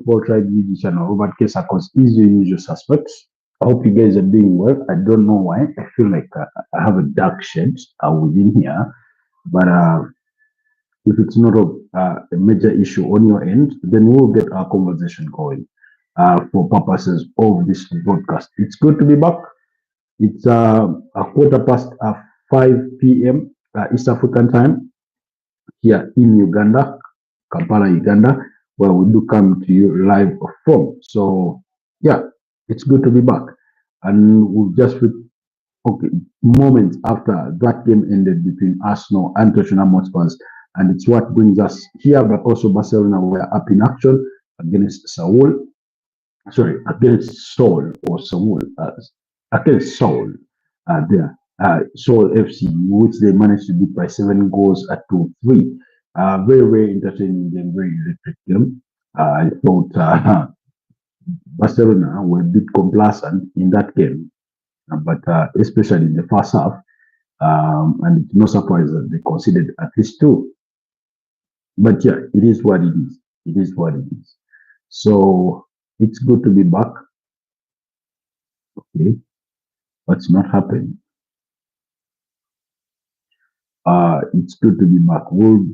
Footballtribe YouTube channel. Robert Kesakos is the usual suspects. I hope you guys are doing well. I don't know why. I feel like I have a dark shade within here, but if it's not a major issue on your end, then we'll get our conversation going for purposes of this broadcast. It's good to be back. It's a quarter past 5 p.m. East African time here in Uganda, Kampala, Uganda, where we do come to you live from. So, yeah, it's good to be back. And we'll just moments after that game ended between Arsenal and Tottenham Hotspur, and it's what brings us here, but also Barcelona were up in action against Seoul. Sorry, against Seoul or Seoul, against Seoul. There, Seoul FC, which they managed to beat by 7 goals to 3. Very, very entertaining game, very electric game. I thought Barcelona were a bit complacent in that game, but especially in the first half, and it's no surprise that they conceded at least 2. But yeah, it is what it is. It is what it is. So it's good to be back. Okay, what's not happening? It's good to be back. We'll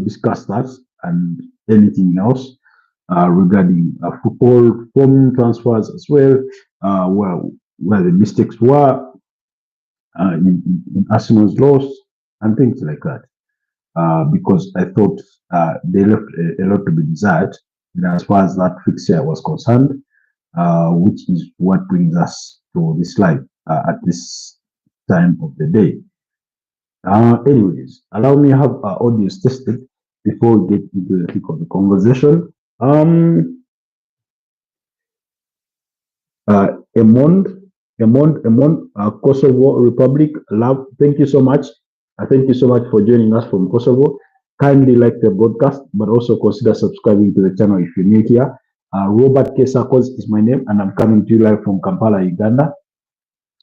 discuss that and anything else regarding football from transfers as well, where the mistakes were in Arsenal's loss and things like that. Because I thought they left a lot to be desired as far as that fixture was concerned, which is what brings us to this live at this time of the day. Anyways, allow me to have audios tested before we get into the thick of the conversation. Emond, Kosovo Republic, love. Thank you so much. Thank you so much for joining us from Kosovo. Kindly like the broadcast, but also consider subscribing to the channel if you're new here. Robert Kesakos is my name, and I'm coming to you live from Kampala, Uganda.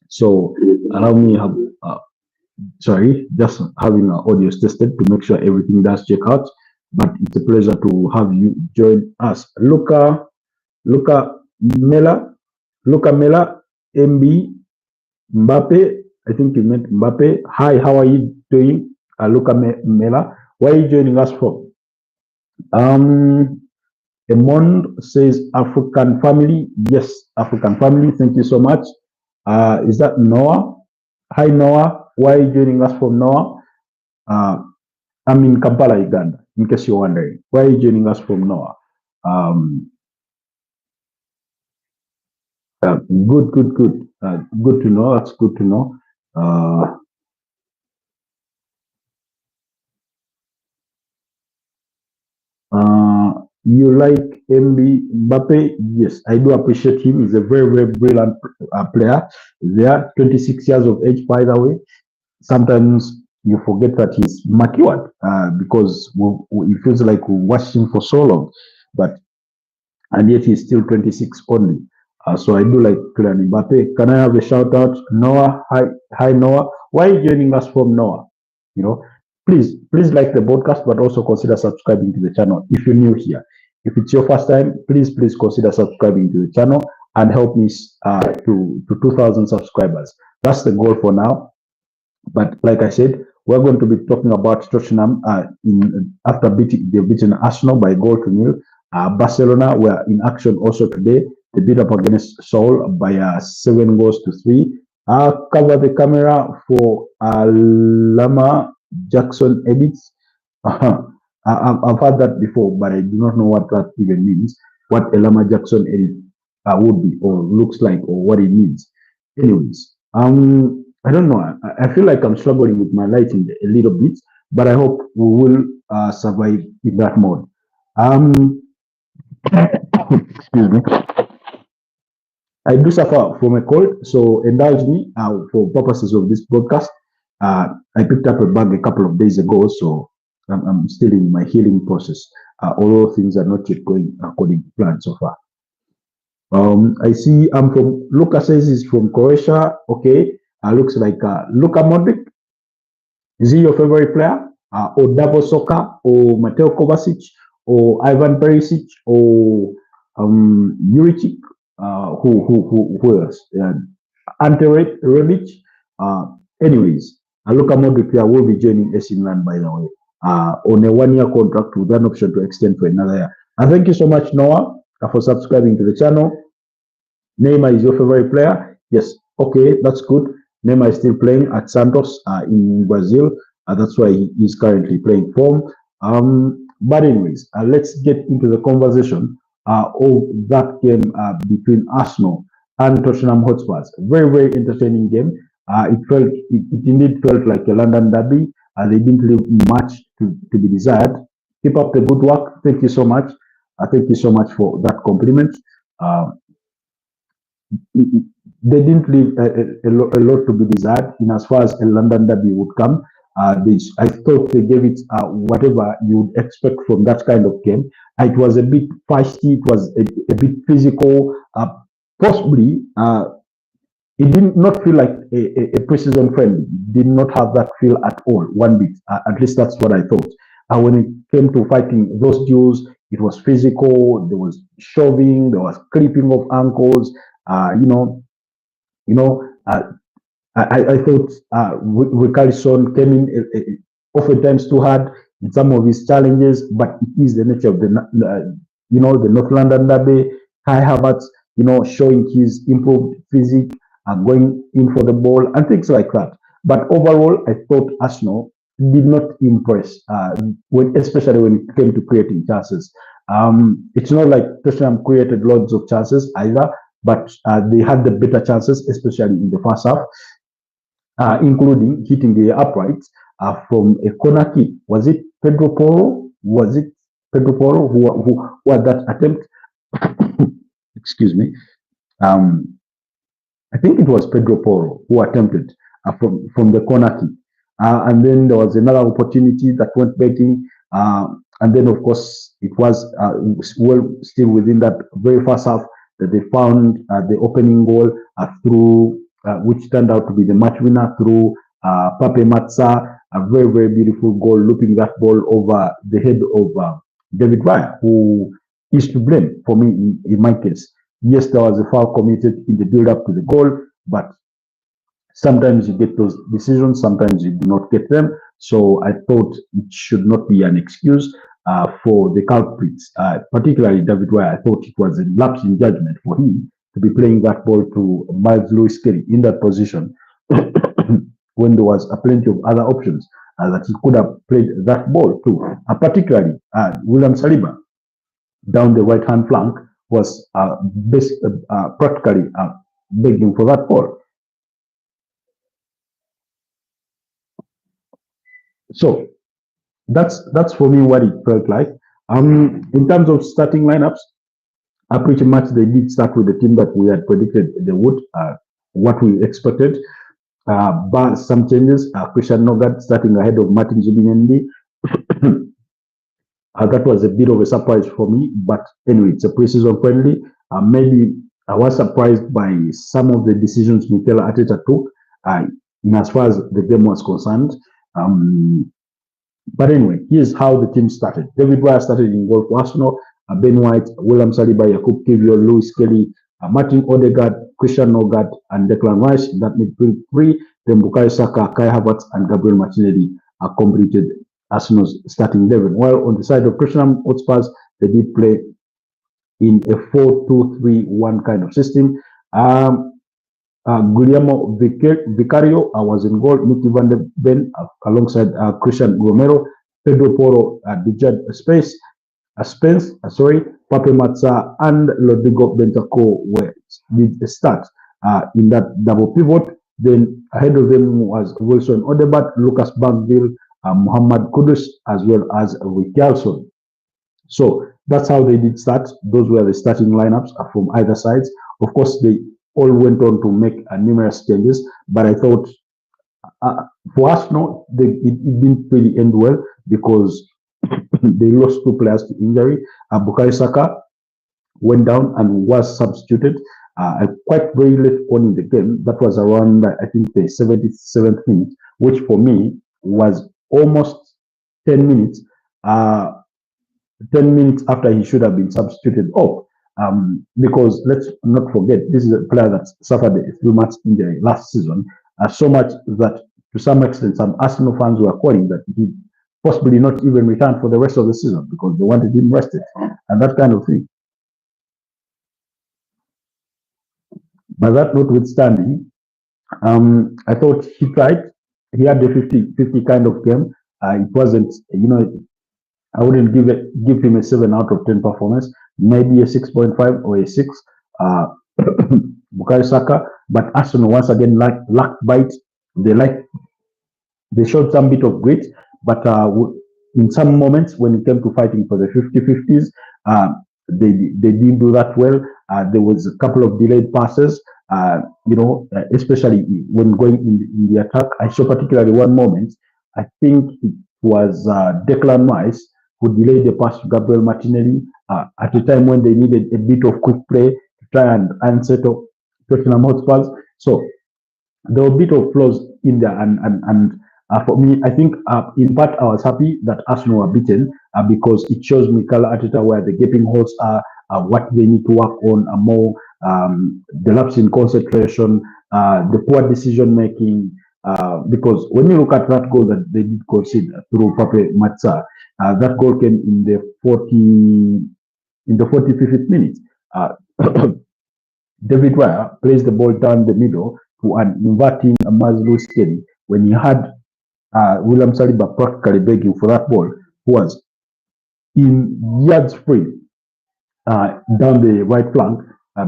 So allow me to have, just having our audios tested to make sure everything does check out. But it's a pleasure to have you join us. Luca Mela, MB Mbappe. I think you meant Mbappe. Hi, how are you doing? Luca Mela. Where are you joining us from? Emond says African family. Yes, African family. Thank you so much. Is that Noah? Hi, Noah. Why are you joining us from, Noah? I'm in Kampala, Uganda, in case you're wondering. Why are you joining us from, Noah? Good. Good to know. That's good to know. You like MB Mbappe? Yes, I do appreciate him. He's a very, very brilliant player. They are 26 years of age, by the way. Sometimes you forget that he's matured because it feels like we watched him for so long, and yet he's still 26 only. So I do like Kylian Mbappe. Can I have a shout out, Noah? Hi, Noah. Why are you joining us from, Noah? You know, please like the podcast, but also consider subscribing to the channel if you're new here. If it's your first time, please consider subscribing to the channel and help me to 2,000 subscribers. That's the goal for now. But like I said, we're going to be talking about Tottenham after they've beaten Arsenal by 1-0. Barcelona were in action also today. They beat up against Seoul by 7 goals to 3. Cover the camera for Lama Jackson edits. I've heard that before, but I do not know what that even means. What a Lama Jackson edit would be, or looks like, or what it means. Anyways, I don't know. I feel like I'm struggling with my lighting a little bit, but I hope we will survive in that mode. Excuse me. I do suffer from a cold, so indulge me for purposes of this broadcast. I picked up a bug a couple of days ago, so I'm still in my healing process, although things are not yet going according to plan so far. I see Luca says he's from Croatia. Okay, looks like Luka Modric. Is he your favorite player? Or Double Soccer or Mateo Kovacic or Ivan Perisic, or Juricic, who else? Ante Rebic. Uh, Anyways, Luka Modric will be joining AC Milan, by the way, on a one-year contract with an option to extend for another year. And thank you so much, Noah, for subscribing to the channel. Neymar is your favorite player? Yes. Okay, that's good. Neymar is still playing at Santos in Brazil. That's why he is currently playing form. But anyways, let's get into the conversation of that game between Arsenal and Tottenham Hotspurs. Very, very entertaining game. It indeed felt like a London derby. They didn't leave much to be desired. Keep up the good work. Thank you so much. Thank you so much for that compliment. Uh, they didn't leave a lot to be desired in as far as a London derby would come. I thought they gave it whatever you would expect from that kind of game. It was a bit feisty, it was a bit physical, possibly. It did not feel like a preseason friendly. It did not have that feel at all, one bit. At least that's what I thought. When it came to fighting those duels, it was physical. There was shoving, there was clipping of ankles. Uh, you know, you know. I thought Richarlison came in oftentimes too hard in some of his challenges, but it is the nature of the North London derby. Kai Havertz, showing his improved physique, going in for the ball and things like that. But overall, I thought Arsenal did not impress, especially when it came to creating chances. It's not like Tottenham created loads of chances either, but they had the better chances, especially in the first half, including hitting the uprights from a corner kick. Was it Pedro Porro? Was it Pedro Porro who had that attempt? Excuse me. I think it was Pedro Porro who attempted from the corner kick. And then there was another opportunity that went betting. And then, of course, it was still within that very first half that they found the opening goal through, which turned out to be the match winner through Pape Matsa, a very, very beautiful goal, looping that ball over the head of David Raya, who is to blame for me in my case. Yes, there was a foul committed in the build-up to the goal, but sometimes you get those decisions, sometimes you do not get them. So I thought it should not be an excuse for the culprits, particularly David Raya. I thought it was a lapse in judgment for him to be playing that ball to Miles Lewis Kelly in that position when there was plenty of other options that he could have played that ball to, particularly William Saliba down the right-hand flank was practically begging for that ball. So that's for me what it felt like. In terms of starting lineups, pretty much they did start with the team that we had predicted they would, what we expected. But some changes. Christian Nogard starting ahead of Martin Zubimendi. That was a bit of a surprise for me, but anyway, it's a preseason friendly. Maybe I was surprised by some of the decisions Mikel Arteta took in as far as the game was concerned. But anyway, here's how the team started. David Raya started in goal for Arsenal. Ben White, William Saliba, Jakub Kiwior, Lewis Kelly, Martin Odegaard, Christian Nogard, and Declan Rice. That midfield three. Then Bukayo Saka, Kai Havertz, and Gabriel Martinelli completed Arsenal's starting 11. While on the side of Tottenham Hotspurs, they did play in a 4-2-3-1 kind of system. Guillermo Vicario was in goal. Nicky van de Ven alongside Christian Romero. Pedro Porro Spence, Pape Matsa and Rodrigo Bentancur did start in that double pivot. Then ahead of them was Wilson Odegaard, Lucas Bagville, Muhammad Kudus, as well as Richarlison. So that's how they did start. Those were the starting lineups from either sides. Of course, they all went on to make numerous changes, but I thought for Arsenal, it didn't really end well because they lost two players to injury. Bukayo Saka went down and was substituted quite very late on in the game. That was around, I think, the 77th minute, which for me was almost 10 minutes 10 minutes after he should have been substituted off. Because let's not forget, this is a player that suffered a few match injury last season, so much that to some extent some Arsenal fans were calling that he possibly not even return for the rest of the season because they wanted him rested and that kind of thing. But that notwithstanding, I thought he tried. He had the 50-50 kind of game. It wasn't, I wouldn't give him a 7 out of 10 performance, maybe a 6.5 or a 6. Uh, Bukayo Saka, but Arsenal once again lacked bite. They showed some bit of grit, but in some moments when it came to fighting for the 50-50s, they didn't do that well. There was a couple of delayed passes, especially when going in the attack. I saw particularly one moment, I think it was Declan Rice who delayed the pass to Gabriel Martinelli at a time when they needed a bit of quick play to try and unsettle Tottenham Hotspurs. So there were a bit of flaws in there, and for me, I think in part I was happy that Arsenal were beaten because it shows Mikel Arteta where the gaping holes are, what they need to work on more, the lapse in concentration, the poor decision making. Because when you look at that goal that they did concede through Pape Matsa, that goal came in the 45th minute. David Raya plays the ball down the middle to an inverting Mazlou Skelly when he had William Saliba practically begging for that ball, who was in yards free down the right flank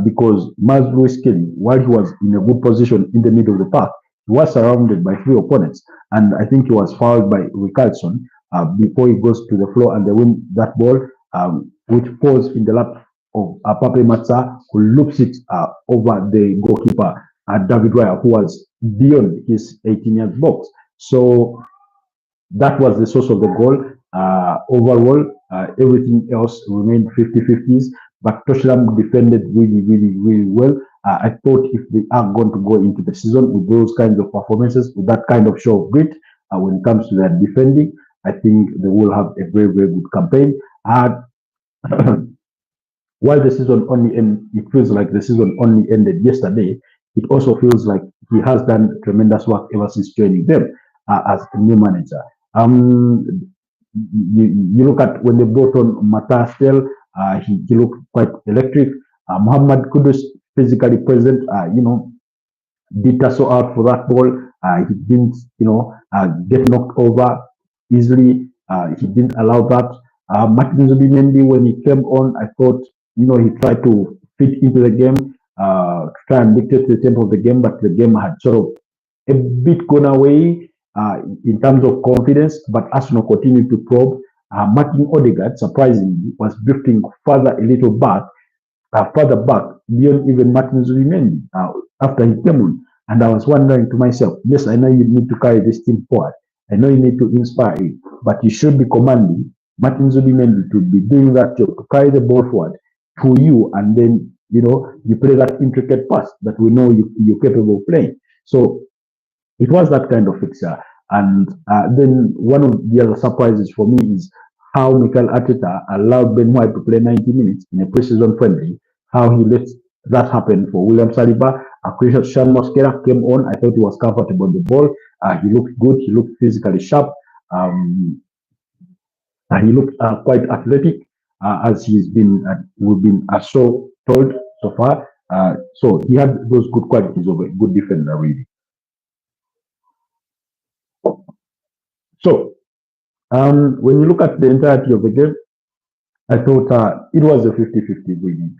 because Mazlou Skelly, while he was in a good position in the middle of the park, he was surrounded by 3 opponents, and I think he was fouled by Richardson before he goes to the floor and they win that ball, which falls in the lap of Pape Matsa, who loops it over the goalkeeper, David Raya, who was beyond his 18-yard box. So that was the source of the goal. Overall, everything else remained 50-50s, but Tottenham defended really well. I thought if they are going to go into the season with those kinds of performances, with that kind of show of grit, when it comes to their defending, I think they will have a very good campaign. While the season only ended, it feels like the season only ended yesterday. It also feels like he has done tremendous work ever since joining them as a new manager. You look at when they brought on Matastel, he looked quite electric. Muhammad Kudus physically present, did tussle out for that ball. He didn't, get knocked over easily. He didn't allow that. Martin Zubimendi, when he came on, I thought, he tried to fit into the game, to try and dictate the tempo of the game, but the game had sort of a bit gone away in terms of confidence, but Arsenal continued to probe. Martin Odegaard, surprisingly, was drifting further back beyond even Martin Zubimendi after he came on. And I was wondering to myself, yes, I know you need to carry this team forward. I know you need to inspire it, but you should be commanding Martin Zubimendi to be doing that job, to carry the ball forward to you, and then, you play that intricate pass that we know you're capable of playing. So it was that kind of fixture. And then one of the other surprises for me is how Mikel Arteta allowed Ben White to play 90 minutes in a preseason friendly, how he let that happen for William Saliba. Christian Mosquera came on. I thought he was comfortable on the ball. He looked good. He looked physically sharp. He looked quite athletic, as we've been so told so far. So he had those good qualities of a good defender, really. So when you look at the entirety of the game, I thought it was a 50-50 really.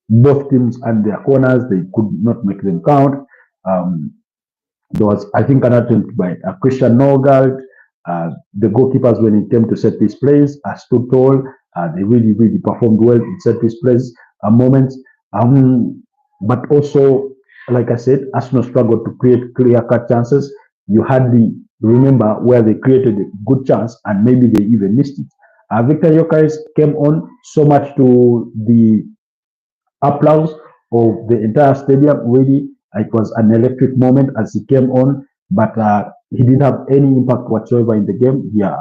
Both teams and their corners, they could not make them count. There was, I think, an attempt by Christian Norgard. The goalkeepers, when it came to set piece plays, stood tall. They really performed well in set piece plays moments. But also, like I said, Arsenal struggled to create clear-cut chances. You hardly remember where they created a good chance and maybe they even missed it. Victor Gyökeres came on so much to the applause of the entire stadium. Really, it was an electric moment as he came on, but he didn't have any impact whatsoever in the game. Yeah,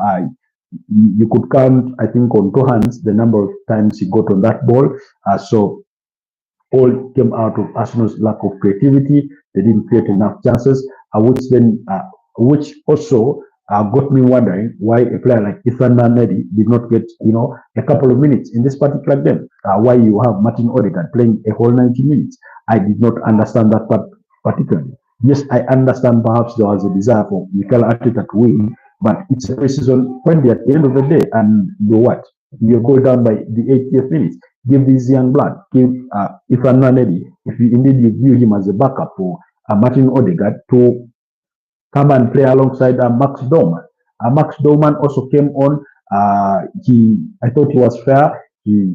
you could count, I think, on two hands the number of times he got on that ball. So all came out of Arsenal's lack of creativity. They didn't create enough chances, which also got me wondering why a player like Ethan Nwaneri did not get, a couple of minutes in this particular game. Why you have Martin Odegaard playing a whole 90 minutes. I did not understand that part particularly. Yes, I understand perhaps there was a desire for Mikel Arteta to win, but it's a preseason friendly at the end of the day, and you what? You go down by the 80th minute. Give this young blood, give Ethan Nwaneri, if you indeed you view him as a backup for Martin Odegaard, to come and play alongside Max Dorman. Max Dorman also came on. I thought he was fair. He,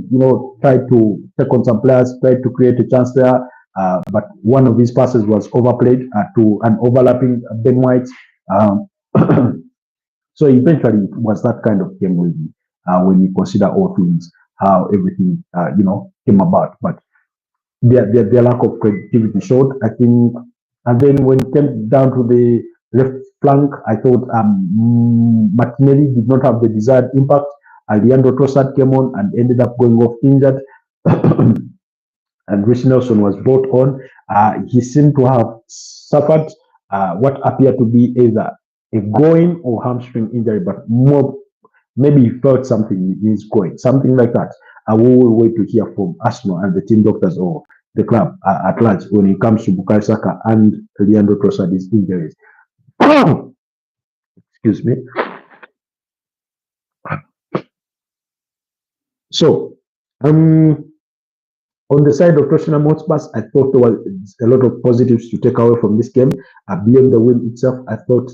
tried to take on some players, tried to create a chance there, but one of his passes was overplayed to an overlapping Ben White. So eventually, it was that kind of game when you consider all things, how everything came about. But their lack of creativity showed, I think. And then when it came down to the left flank, I thought Martinelli did not have the desired impact. Leandro Trossard came on and ended up going off injured. And Rich Nelson was brought on. He seemed to have suffered what appeared to be either a groin or hamstring injury, but more maybe he felt something in his groin, something like that. We will wait to hear from Arsenal and the team doctors or the club at large when it comes to Bukayo Saka and Leandro Trossard's injuries. Excuse me. So, on the side of Tottenham Hotspur, I thought there was a lot of positives to take away from this game. Beyond the win itself, I thought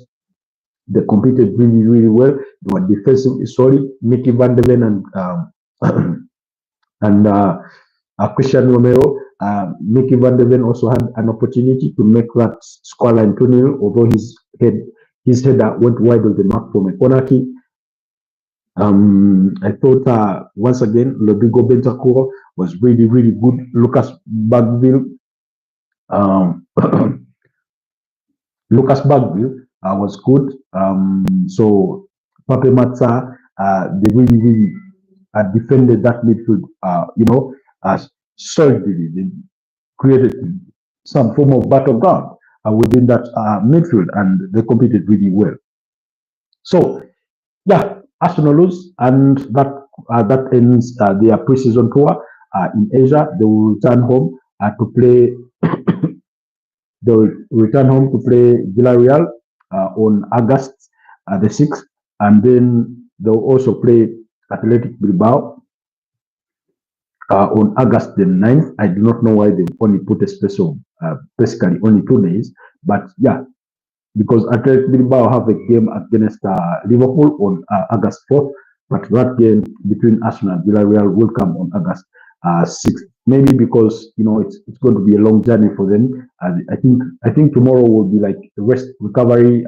they competed really, really well. They were defensively solid. Mickey Van de Ven and Christian Romero. Mickey Van de Ven also had an opportunity to make that scoreline 2-0, although his header went wide of the mark from a corner kick. I thought once again Rodrigo Bentancur was really, really good. Lucas Bagville was good. So Pape Matza, they really, really defended that midfield, solidly. They created some form of battleground within that midfield, and they competed really well. So, yeah, Arsenal lose, and that ends their preseason tour in Asia. They will return home to play. They will return home to play Villarreal on August the 6th, and then they'll also play Athletic Bilbao on August the 9th. I do not know why they only put a space of basically only 2 days, but yeah, because Athletic Bilbao have a game against Liverpool on August 4th, but that game between Arsenal and Villarreal will come on August 6th. Maybe because it's going to be a long journey for them. I think tomorrow will be like rest, recovery,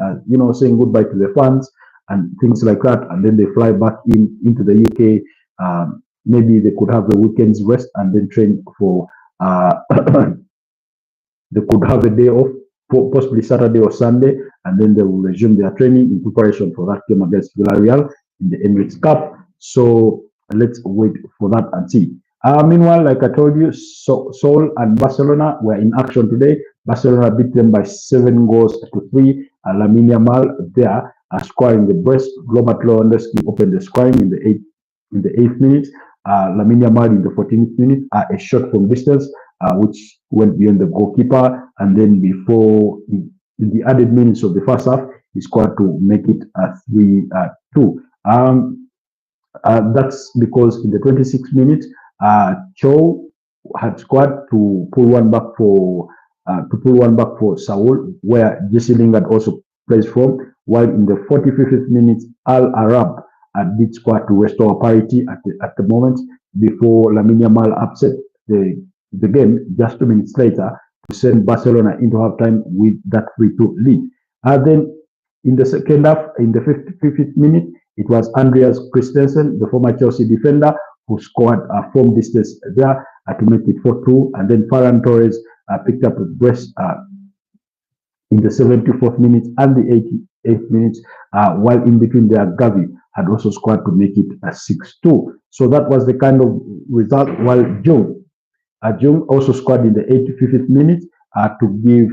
saying goodbye to the fans and things like that, and then they fly back into the UK. Maybe they could have the weekend's rest and then train for. They could have a day off, possibly Saturday or Sunday, and then they will resume their training in preparation for that game against Villarreal in the Emirates Cup. So let's wait for that and see. Meanwhile, like I told you, Seoul and Barcelona were in action today. Barcelona beat them by 7-3. Lamine Yamal there scoring the brace. Robert Lewandowski opened the scoring in the 8th minute. Lamine Yamal in the 14th minute, a shot from distance, which went beyond the goalkeeper, and then before in the added minutes of the first half, he scored to make it 3-2. That's because in the 26th minute, Cho had scored to pull one back for Saul, where Jesse Lingard also plays from. While in the 45th minute, Al Arab did score to restore parity at the moment before Lamine Yamal upset the game just 2 minutes later to send Barcelona into halftime with that 3-2 lead. Then in the second half, in the 55th minute, it was Andreas Christensen, the former Chelsea defender, who scored from distance there to make it 4-2. And then Ferran Torres picked up a brace in the 74th minute and the 88th minute, while in between there, Gavi had also scored to make it a 6-2. So that was the kind of result. While Jung also scored in the 85th minute to give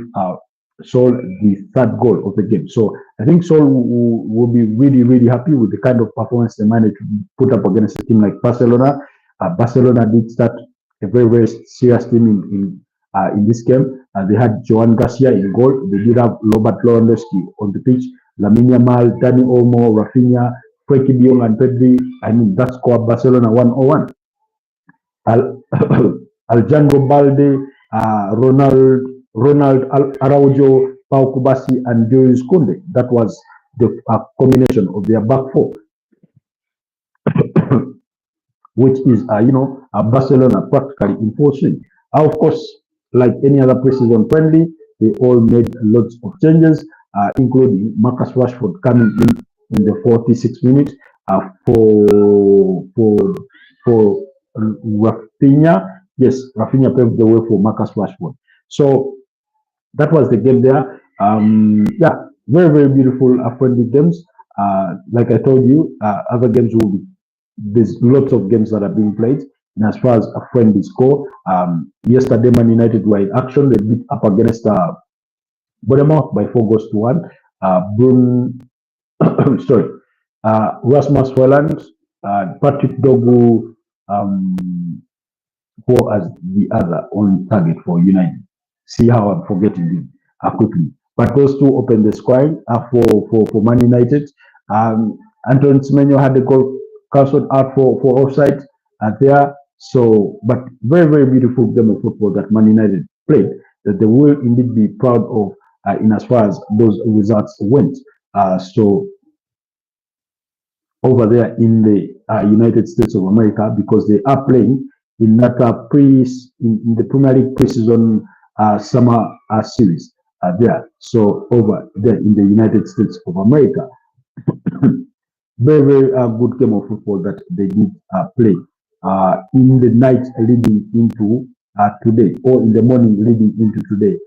Seoul the third goal of the game. So I think Seoul will be really happy with the kind of performance they managed to put up against a team like Barcelona. Barcelona did start a very serious team in this game. They had Joan Garcia in goal. They did have Robert Lewandowski on the pitch. Lamine Yamal, Dani Olmo, Rafinha, Frenkie de Jong, and Pedri. I mean, that scored Barcelona 1-1. Alejandro Balde, Ronald Araujo, Pau Kubasi, and Julius Kunde. That was the combination of their back four, which is, Barcelona practically in full swing. Of course, like any other preseason friendly, they all made lots of changes, including Marcus Rashford coming in the 46th minute for Rafinha. Yes, Rafinha paved the way for Marcus Rashford. So that was the game there. Yeah, very beautiful friendly games. Like I told you, other games will be. There's lots of games that are being played. And as far as a friendly score, yesterday Man United were in action. They beat up against Bournemouth by 4-1. Rasmus Hojlund, Patrick Dogu, who as the other on target for United. See how I'm forgetting him quickly. But those two opened the scoring for Man United. Antoine Semenyo had the goal cancelled out for offside there. So, but very beautiful game of football that Man United played, that they will indeed be proud of in as far as those results went. So over there in the United States of America, because they are playing in that in the Premier League preseason summer series there. So over there in the United States of America, very good game of football that they did play in the night leading into today, or in the morning leading into today,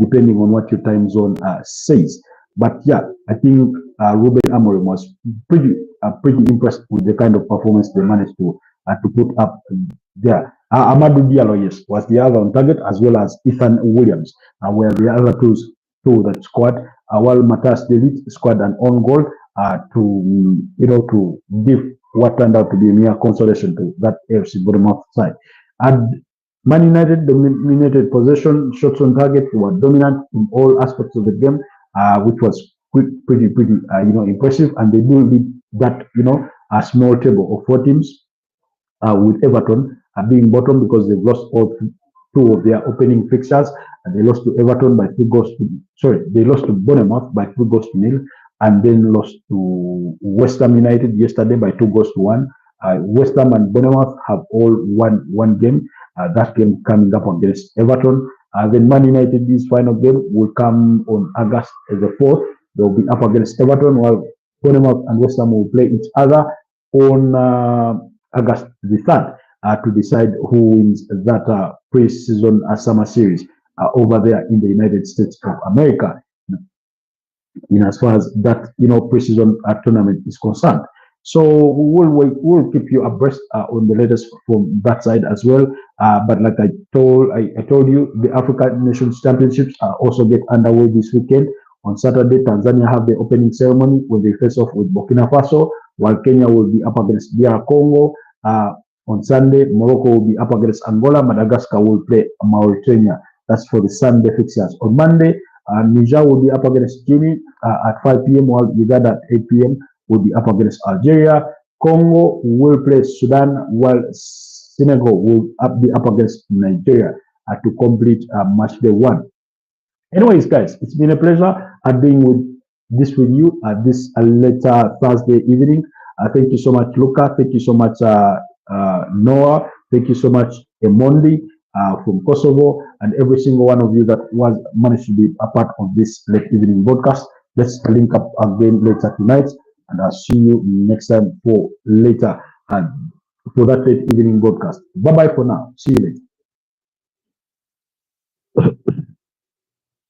depending on what your time zone says. But yeah, I think Ruben Amorim was pretty impressed with the kind of performance they managed to put up there. Amadou Diallo, yes, was the other on target, as well as Ethan Williams, were the other two that scored. While Matas David scored an own goal to give what turned out to be a mere consolation to that AFC Bournemouth side. And Man United dominated possession, shots on target, were dominant in all aspects of the game, which was pretty impressive. And they do lead that a small table of 4 teams, with Everton being bottom because they've lost all 2 of their opening fixtures. And they lost to Everton by 3 goals they lost to Bournemouth by 3-0, and then lost to West Ham United yesterday by 2-1. West Ham and Bournemouth have all won one game. That game coming up against Everton. Then Man United's final game will come on August the 4th. They'll be up against Everton, while Bournemouth and West Ham will play each other on August the 3rd to decide who wins that pre-season summer series over there in the United States of America, in as far as that pre-season tournament is concerned. So we'll keep you abreast on the latest from that side as well. But like I told you, the African Nations Championships also get underway this weekend. On Saturday, Tanzania have the opening ceremony when they face off with Burkina Faso, while Kenya will be up against DR Congo. On Sunday, Morocco will be up against Angola. Madagascar will play Mauritania. That's for the Sunday fixtures. On Monday, Niger will be up against Guinea at 5 p.m., while Uganda at 8 p.m. will be up against Algeria. Congo will play Sudan, while Senegal will be up against Nigeria to complete match day 1. Anyways, guys, it's been a pleasure being with you this later Thursday evening. Thank you so much, Luca. Thank you so much, Noah. Thank you so much, Emondi from Kosovo, and every single one of you that was managed to be a part of this late evening broadcast. Let's link up again later tonight, and I'll see you next time for later for that late evening broadcast. Bye bye for now. See you later.